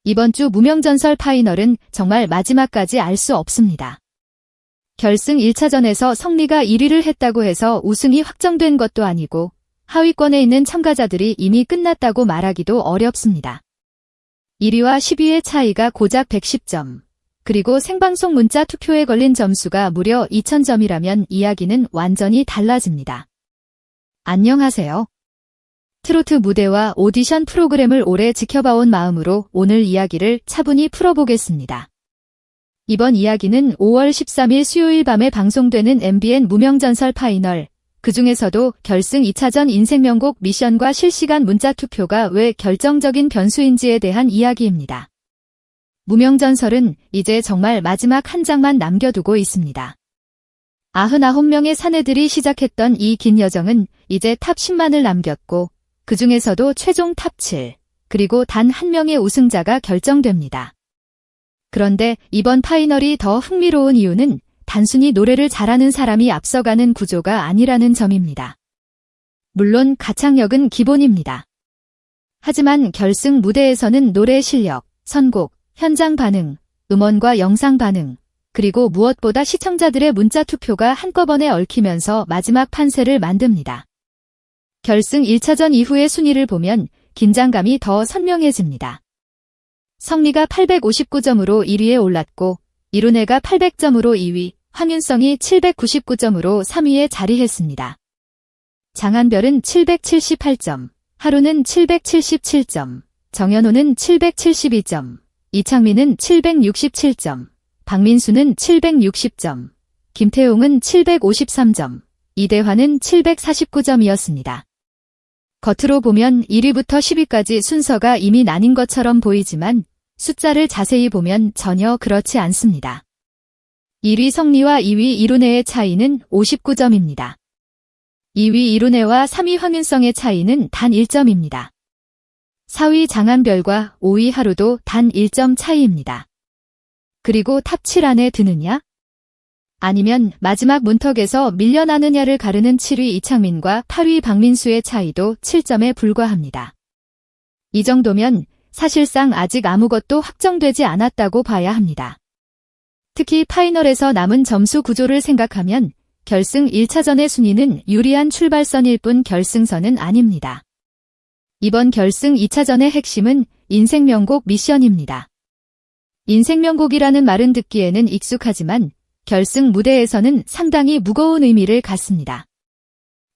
이번 주 무명전설 파이널은 정말 마지막까지 알 수 없습니다. 결승 1차전에서 성리가 1위를 했다고 해서 우승이 확정된 것도 아니고 하위권에 있는 참가자들이 이미 끝났다고 말하기도 어렵습니다. 1위와 10위의 차이가 고작 110점, 그리고 생방송 문자 투표에 걸린 점수가 무려 2000점이라면 이야기는 완전히 달라집니다. 안녕하세요. 트로트 무대와 오디션 프로그램을 오래 지켜봐온 마음으로 오늘 이야기를 차분히 풀어보겠습니다. 이번 이야기는 5월 13일 수요일 밤에 방송되는 MBN 무명전설 파이널, 그 중에서도 결승 2차전 인생명곡 미션과 실시간 문자 투표가 왜 결정적인 변수인지에 대한 이야기입니다. 무명전설은 이제 정말 마지막 한 장만 남겨두고 있습니다. 99명의 사내들이 시작했던 이 긴 여정은 이제 탑 10만을 남겼고 그 중에서도 최종 탑 7, 그리고 단 한 명의 우승자가 결정됩니다. 그런데 이번 파이널이 더 흥미로운 이유는 단순히 노래를 잘하는 사람이 앞서가는 구조가 아니라는 점입니다. 물론 가창력은 기본입니다. 하지만 결승 무대에서는 노래 실력, 선곡, 현장 반응, 음원과 영상 반응, 그리고 무엇보다 시청자들의 문자 투표가 한꺼번에 얽히면서 마지막 판세를 만듭니다. 결승 1차전 이후의 순위를 보면 긴장감이 더 선명해집니다. 성리가 859점으로 1위에 올랐고 이룬혜가 800점으로 2위, 황윤성이 799점으로 3위에 자리했습니다. 장한별은 778점, 하루는 777점, 정연호는 772점, 이창민은 767점, 박민수는 760점, 김태용은 753점, 이대환은 749점이었습니다. 겉으로 보면 1위부터 10위까지 순서가 이미 나뉜 것처럼 보이지만 숫자를 자세히 보면 전혀 그렇지 않습니다. 1위 성리와 2위 이룬혜의 차이는 59점입니다. 2위 이룬혜와 3위 황윤성의 차이는 단 1점입니다. 4위 장한별과 5위 하루도 단 1점 차이입니다. 그리고 탑 7 안에 드느냐? 아니면 마지막 문턱에서 밀려나느냐를 가르는 7위 이창민과 8위 박민수의 차이도 7점에 불과합니다. 이 정도면 사실상 아직 아무것도 확정되지 않았다고 봐야 합니다. 특히 파이널에서 남은 점수 구조를 생각하면 결승 1차전의 순위는 유리한 출발선일 뿐 결승선은 아닙니다. 이번 결승 2차전의 핵심은 인생명곡 미션입니다. 인생명곡이라는 말은 듣기에는 익숙하지만 결승 무대에서는 상당히 무거운 의미를 갖습니다.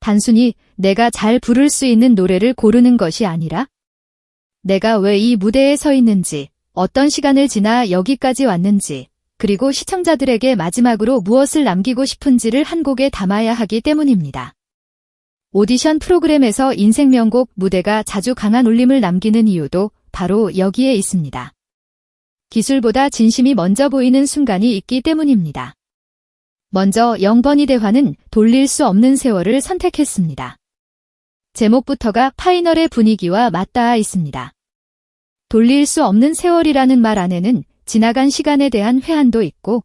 단순히 내가 잘 부를 수 있는 노래를 고르는 것이 아니라 내가 왜 이 무대에 서 있는지, 어떤 시간을 지나 여기까지 왔는지, 그리고 시청자들에게 마지막으로 무엇을 남기고 싶은지를 한 곡에 담아야 하기 때문입니다. 오디션 프로그램에서 인생명곡 무대가 자주 강한 울림을 남기는 이유도 바로 여기에 있습니다. 기술보다 진심이 먼저 보이는 순간이 있기 때문입니다. 먼저 0번 이대환은 돌릴 수 없는 세월을 선택했습니다. 제목부터가 파이널의 분위기와 맞닿아 있습니다. 돌릴 수 없는 세월이라는 말 안에는 지나간 시간에 대한 회한도 있고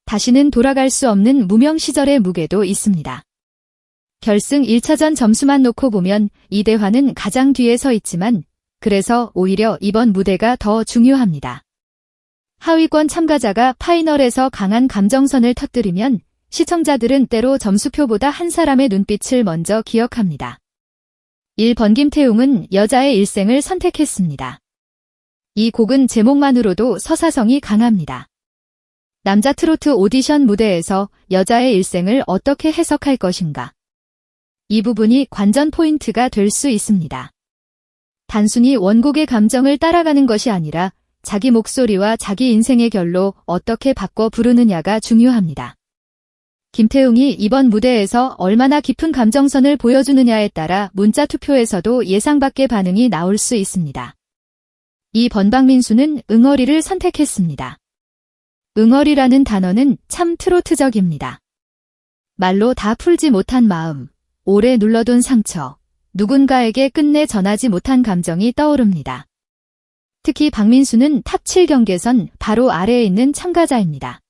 다시는 돌아갈 수 없는 무명 시절의 무게도 있습니다. 결승 1차전 점수만 놓고 보면 이대환은 가장 뒤에 서 있지만 그래서 오히려 이번 무대가 더 중요합니다. 하위권 참가자가 파이널에서 강한 감정선을 터뜨리면 시청자들은 때로 점수표보다 한 사람의 눈빛을 먼저 기억합니다. 1번 김태용은 여자의 일생을 선택했습니다. 이 곡은 제목만으로도 서사성이 강합니다. 남자 트로트 오디션 무대에서 여자의 일생을 어떻게 해석할 것인가? 이 부분이 관전 포인트가 될 수 있습니다. 단순히 원곡의 감정을 따라가는 것이 아니라 자기 목소리와 자기 인생의 결로 어떻게 바꿔 부르느냐가 중요합니다. 김태웅이 이번 무대에서 얼마나 깊은 감정선을 보여주느냐에 따라 문자 투표에서도 예상 밖의 반응이 나올 수 있습니다. 2번 박민수는 응어리를 선택했습니다. 응어리라는 단어는 참 트로트적입니다. 말로 다 풀지 못한 마음, 오래 눌러둔 상처, 누군가에게 끝내 전하지 못한 감정이 떠오릅니다. 특히 박민수는 탑 7 경계선 바로 아래에 있는 참가자입니다.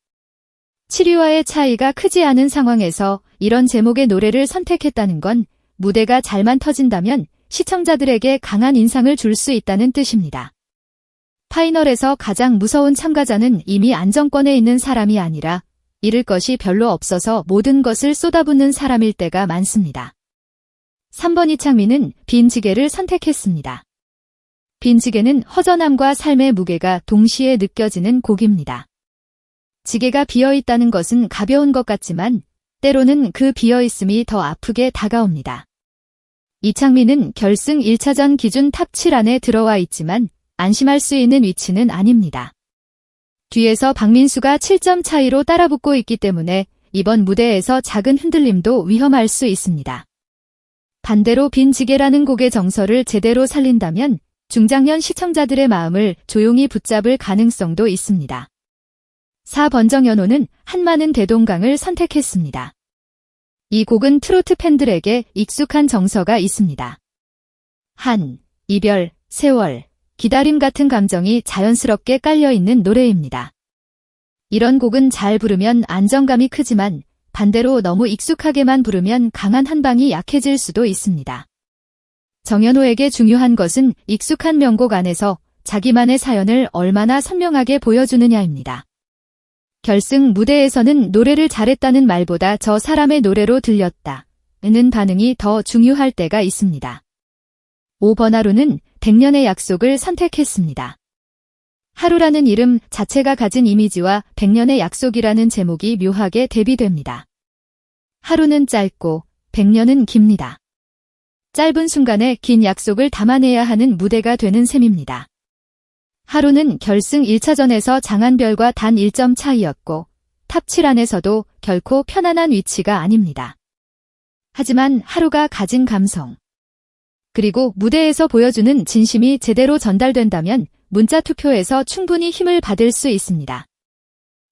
7위와의 차이가 크지 않은 상황에서 이런 제목의 노래를 선택했다는 건 무대가 잘만 터진다면 시청자들에게 강한 인상을 줄 수 있다는 뜻입니다. 파이널에서 가장 무서운 참가자는 이미 안정권에 있는 사람이 아니라 잃을 것이 별로 없어서 모든 것을 쏟아붓는 사람일 때가 많습니다. 3번 이창민은 빈지게를 선택했습니다. 빈지게는 허전함과 삶의 무게가 동시에 느껴지는 곡입니다. 지게가 비어있다는 것은 가벼운 것 같지만 때로는 그 비어있음이 더 아프게 다가옵니다. 이창민은 결승 1차전 기준 탑 7 안에 들어와 있지만 안심할 수 있는 위치는 아닙니다. 뒤에서 박민수가 7점 차이로 따라붙고 있기 때문에 이번 무대에서 작은 흔들림도 위험할 수 있습니다. 반대로 빈지게라는 곡의 정서를 제대로 살린다면 중장년 시청자들의 마음을 조용히 붙잡을 가능성도 있습니다. 4번 정연호는 한마는 대동강을 선택했습니다. 이 곡은 트로트 팬들에게 익숙한 정서가 있습니다. 한, 이별, 세월, 기다림 같은 감정이 자연스럽게 깔려있는 노래입니다. 이런 곡은 잘 부르면 안정감이 크지만 반대로 너무 익숙하게만 부르면 강한 한방이 약해질 수도 있습니다. 정연호에게 중요한 것은 익숙한 명곡 안에서 자기만의 사연을 얼마나 선명하게 보여주느냐입니다. 결승 무대에서는 노래를 잘했다는 말보다 저 사람의 노래로 들렸다는 반응이 더 중요할 때가 있습니다. 5번 하루는 100년의 약속을 선택했습니다. 하루라는 이름 자체가 가진 이미지와 100년의 약속이라는 제목이 묘하게 대비됩니다. 하루는 짧고 100년은 깁니다. 짧은 순간에 긴 약속을 담아내야 하는 무대가 되는 셈입니다. 하루는 결승 1차전에서 장한별과 단 1점 차이였고 탑 7 안에서도 결코 편안한 위치가 아닙니다. 하지만 하루가 가진 감성, 그리고 무대에서 보여주는 진심이 제대로 전달된다면 문자 투표에서 충분히 힘을 받을 수 있습니다.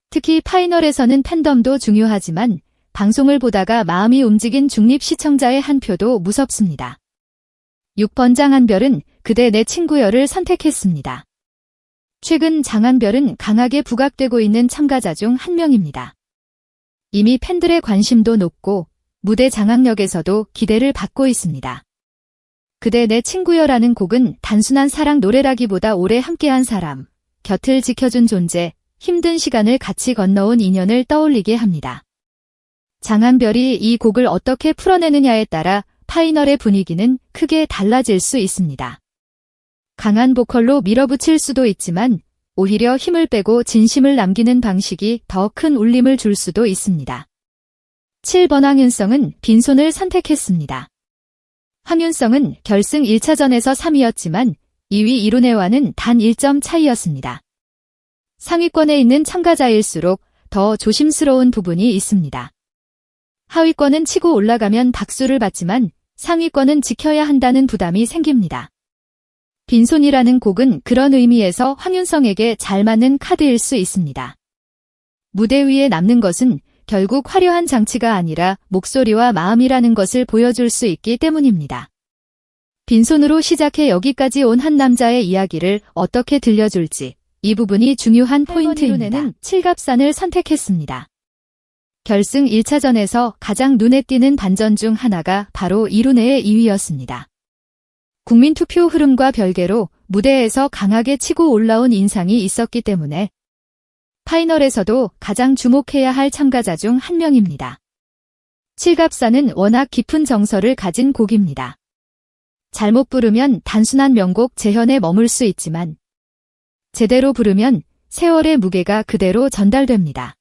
특히 파이널에서는 팬덤도 중요하지만 방송을 보다가 마음이 움직인 중립 시청자의 한 표도 무섭습니다. 6번 장한별은 그대 내 친구여를 선택했습니다. 최근 장한별은 강하게 부각되고 있는 참가자 중 한 명입니다. 이미 팬들의 관심도 높고 무대 장악력에서도 기대를 받고 있습니다. 그대 내 친구여라는 곡은 단순한 사랑 노래라기보다 오래 함께한 사람, 곁을 지켜준 존재, 힘든 시간을 같이 건너온 인연을 떠올리게 합니다. 장한별이 이 곡을 어떻게 풀어내느냐에 따라 파이널의 분위기는 크게 달라질 수 있습니다. 강한 보컬로 밀어붙일 수도 있지만 오히려 힘을 빼고 진심을 남기는 방식이 더 큰 울림을 줄 수도 있습니다. 7번 황윤성은 빈손을 선택했습니다. 황윤성은 결승 1차전에서 3위였지만 2위 이룬혜와는 단 1점 차이였습니다. 상위권에 있는 참가자일수록 더 조심스러운 부분이 있습니다. 하위권은 치고 올라가면 박수를 받지만 상위권은 지켜야 한다는 부담이 생깁니다. 빈손이라는 곡은 그런 의미에서 황윤성에게 잘 맞는 카드일 수 있습니다. 무대 위에 남는 것은 결국 화려한 장치가 아니라 목소리와 마음이라는 것을 보여줄 수 있기 때문입니다. 빈손으로 시작해 여기까지 온 한 남자의 이야기를 어떻게 들려줄지 이 부분이 중요한 포인트입니다. 칠갑산을 선택했습니다. 결승 1차전에서 가장 눈에 띄는 반전 중 하나가 바로 이룬혜의 2위였습니다. 국민투표 흐름과 별개로 무대에서 강하게 치고 올라온 인상이 있었기 때문에 파이널에서도 가장 주목해야 할 참가자 중 한 명입니다. 칠갑산은 워낙 깊은 정서를 가진 곡입니다. 잘못 부르면 단순한 명곡 재현에 머물 수 있지만 제대로 부르면 세월의 무게가 그대로 전달됩니다.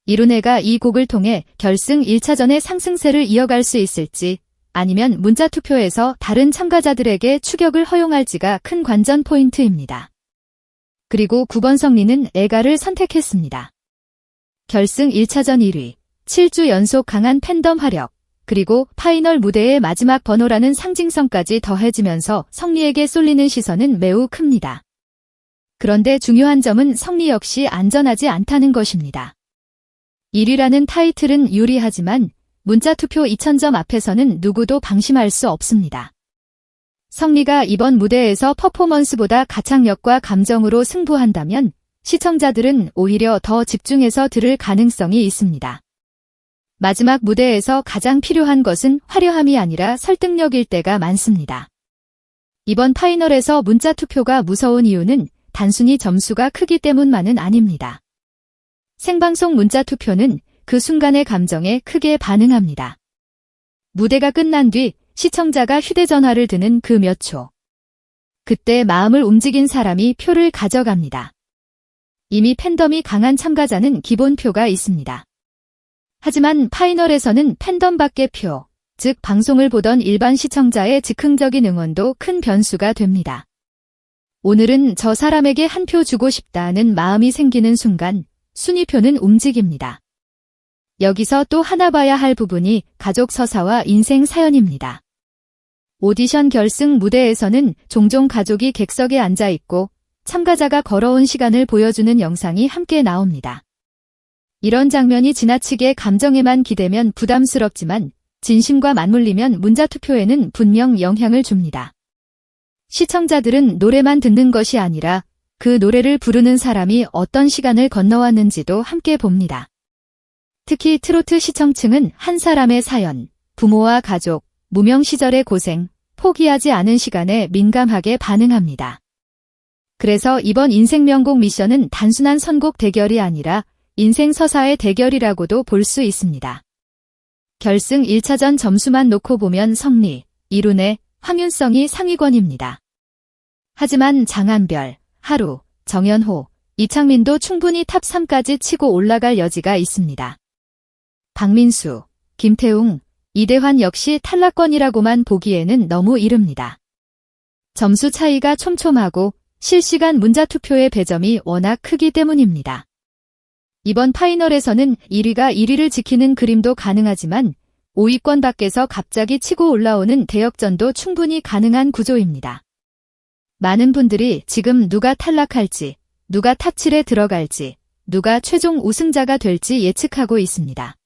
이룬혜가 이 곡을 통해 결승 1차전의 상승세를 이어갈 수 있을지 아니면 문자투표에서 다른 참가자들에게 추격을 허용할지가 큰 관전 포인트입니다. 그리고 9번 성리는 애가를 선택했습니다. 결승 1차전 1위, 7주 연속 강한 팬덤 화력, 그리고 파이널 무대의 마지막 번호라는 상징성까지 더해지면서 성리에게 쏠리는 시선은 매우 큽니다. 그런데 중요한 점은 성리 역시 안전하지 않다는 것입니다. 1위라는 타이틀은 유리하지만 문자투표 2000점 앞에서는 누구도 방심할 수 없습니다. 성리가 이번 무대에서 퍼포먼스보다 가창력과 감정으로 승부한다면 시청자들은 오히려 더 집중해서 들을 가능성이 있습니다. 마지막 무대에서 가장 필요한 것은 화려함이 아니라 설득력일 때가 많습니다. 이번 파이널에서 문자투표가 무서운 이유는 단순히 점수가 크기 때문만은 아닙니다. 생방송 문자 투표는 그 순간의 감정에 크게 반응합니다. 무대가 끝난 뒤 시청자가 휴대전화를 드는 그 몇 초. 그때 마음을 움직인 사람이 표를 가져갑니다. 이미 팬덤이 강한 참가자는 기본표가 있습니다. 하지만 파이널에서는 팬덤 밖의 표, 즉 방송을 보던 일반 시청자의 즉흥적인 응원도 큰 변수가 됩니다. 오늘은 저 사람에게 한 표 주고 싶다는 마음이 생기는 순간 순위표는 움직입니다. 여기서 또 하나 봐야 할 부분이 가족 서사와 인생 사연입니다. 오디션 결승 무대에서는 종종 가족이 객석에 앉아 있고 참가자가 걸어온 시간을 보여주는 영상이 함께 나옵니다. 이런 장면이 지나치게 감정에만 기대면 부담스럽지만 진심과 맞물리면 문자투표에는 분명 영향을 줍니다. 시청자들은 노래만 듣는 것이 아니라 그 노래를 부르는 사람이 어떤 시간을 건너왔는지도 함께 봅니다. 특히 트로트 시청층은 한 사람의 사연, 부모와 가족, 무명 시절의 고생, 포기하지 않은 시간에 민감하게 반응합니다. 그래서 이번 인생 명곡 미션은 단순한 선곡 대결이 아니라 인생 서사의 대결이라고도 볼 수 있습니다. 결승 1차전 점수만 놓고 보면 성리, 이룬의, 황윤성이 상위권입니다. 하지만 장한별, 하루, 정연호, 이창민도 충분히 탑 3까지 치고 올라갈 여지가 있습니다. 박민수, 김태웅, 이대환 역시 탈락권이라고만 보기에는 너무 이릅니다. 점수 차이가 촘촘하고 실시간 문자투표의 배점이 워낙 크기 때문입니다. 이번 파이널에서는 1위가 1위를 지키는 그림도 가능하지만 5위권 밖에서 갑자기 치고 올라오는 대역전도 충분히 가능한 구조입니다. 많은 분들이 지금 누가 탈락할지, 누가 탑 7에 들어갈지, 누가 최종 우승자가 될지 예측하고 있습니다.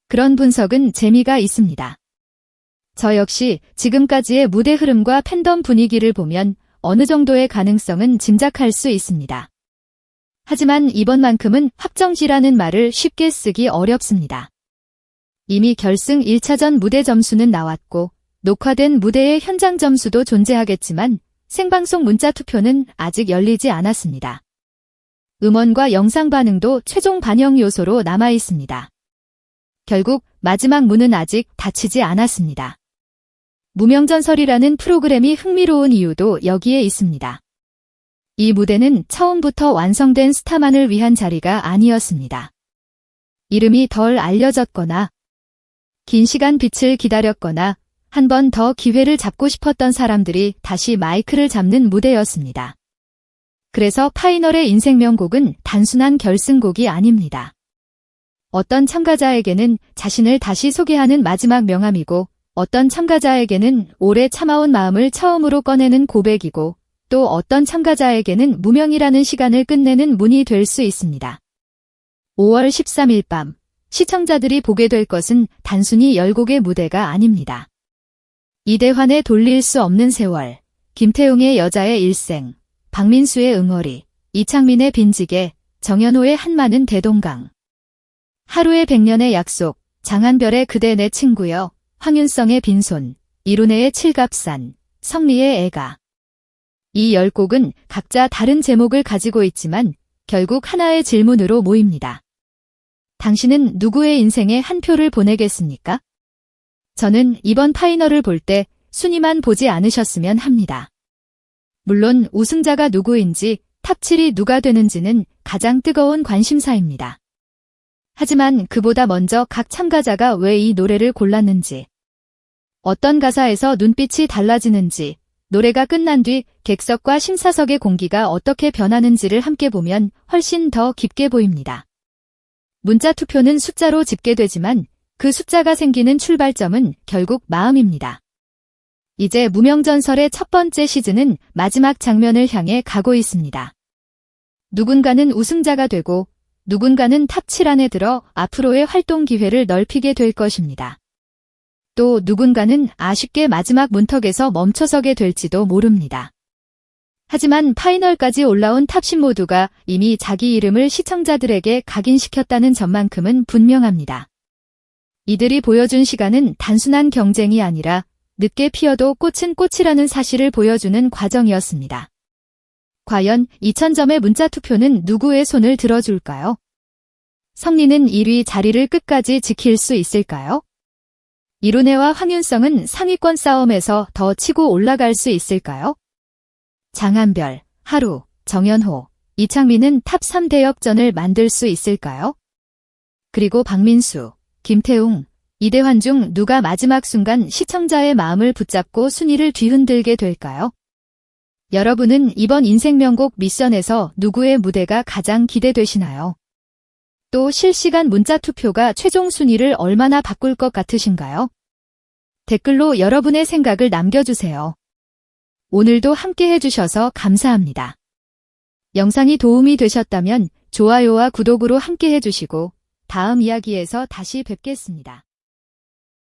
그런 분석은 재미가 있습니다. 저 역시 지금까지의 무대 흐름과 팬덤 분위기를 보면 어느 정도의 가능성은 짐작할 수 있습니다. 하지만 이번만큼은 확정지라는 말을 쉽게 쓰기 어렵습니다. 이미 결승 1차전 무대 점수는 나왔고 녹화된 무대의 현장 점수도 존재하겠지만 생방송 문자 투표는 아직 열리지 않았습니다. 음원과 영상 반응도 최종 반영 요소로 남아 있습니다. 결국 마지막 문은 아직 닫히지 않았습니다. 무명전설이라는 프로그램이 흥미로운 이유도 여기에 있습니다. 이 무대는 처음부터 완성된 스타만을 위한 자리가 아니었습니다. 이름이 덜 알려졌거나 긴 시간 빛을 기다렸거나 한 번 더 기회를 잡고 싶었던 사람들이 다시 마이크를 잡는 무대였습니다. 그래서 파이널의 인생 명곡은 단순한 결승곡이 아닙니다. 어떤 참가자에게는 자신을 다시 소개하는 마지막 명함이고 어떤 참가자에게는 오래 참아온 마음을 처음으로 꺼내는 고백이고 또 어떤 참가자에게는 무명이라는 시간을 끝내는 문이 될 수 있습니다. 5월 13일 밤 시청자들이 보게 될 것은 단순히 10곡의 무대가 아닙니다. 이대환의 돌릴 수 없는 세월, 김태웅의 여자의 일생, 박민수의 응어리, 이창민의 빈지개, 정연호의 한마는 대동강. 하루의 100년의 약속, 장한별의 그대 내 친구여, 황윤성의 빈손, 이룬혜의 칠갑산, 성리의 애가. 이 10곡은 각자 다른 제목을 가지고 있지만 결국 하나의 질문으로 모입니다. 당신은 누구의 인생에 한 표를 보내겠습니까? 저는 이번 파이널을 볼 때 순위만 보지 않으셨으면 합니다. 물론 우승자가 누구인지 탑 7이 누가 되는지는 가장 뜨거운 관심사입니다. 하지만 그보다 먼저 각 참가자가 왜 이 노래를 골랐는지, 어떤 가사에서 눈빛이 달라지는지, 노래가 끝난 뒤 객석과 심사석의 공기가 어떻게 변하는지를 함께 보면 훨씬 더 깊게 보입니다. 문자 투표는 숫자로 집계되지만 그 숫자가 생기는 출발점은 결국 마음입니다. 이제 무명전설의 첫 번째 시즌은 마지막 장면을 향해 가고 있습니다. 누군가는 우승자가 되고 누군가는 탑 7 안에 들어 앞으로의 활동 기회를 넓히게 될 것입니다. 또 누군가는 아쉽게 마지막 문턱에서 멈춰서게 될지도 모릅니다. 하지만 파이널까지 올라온 탑 10 모두가 이미 자기 이름을 시청자들에게 각인시켰다는 점만큼은 분명합니다. 이들이 보여준 시간은 단순한 경쟁이 아니라 늦게 피어도 꽃은 꽃이라는 사실을 보여주는 과정이었습니다. 과연 2000점의 문자 투표는 누구의 손을 들어줄까요? 성리는 1위 자리를 끝까지 지킬 수 있을까요? 이룬혜와 황윤성은 상위권 싸움에서 더 치고 올라갈 수 있을까요? 장한별, 하루, 정연호, 이창민은 탑 3 대역전을 만들 수 있을까요? 그리고 박민수, 김태웅, 이대환 중 누가 마지막 순간 시청자의 마음을 붙잡고 순위를 뒤흔들게 될까요? 여러분은 이번 인생명곡 미션에서 누구의 무대가 가장 기대되시나요? 또 실시간 문자 투표가 최종 순위를 얼마나 바꿀 것 같으신가요? 댓글로 여러분의 생각을 남겨주세요. 오늘도 함께 해주셔서 감사합니다. 영상이 도움이 되셨다면 좋아요와 구독으로 함께 해주시고 다음 이야기에서 다시 뵙겠습니다.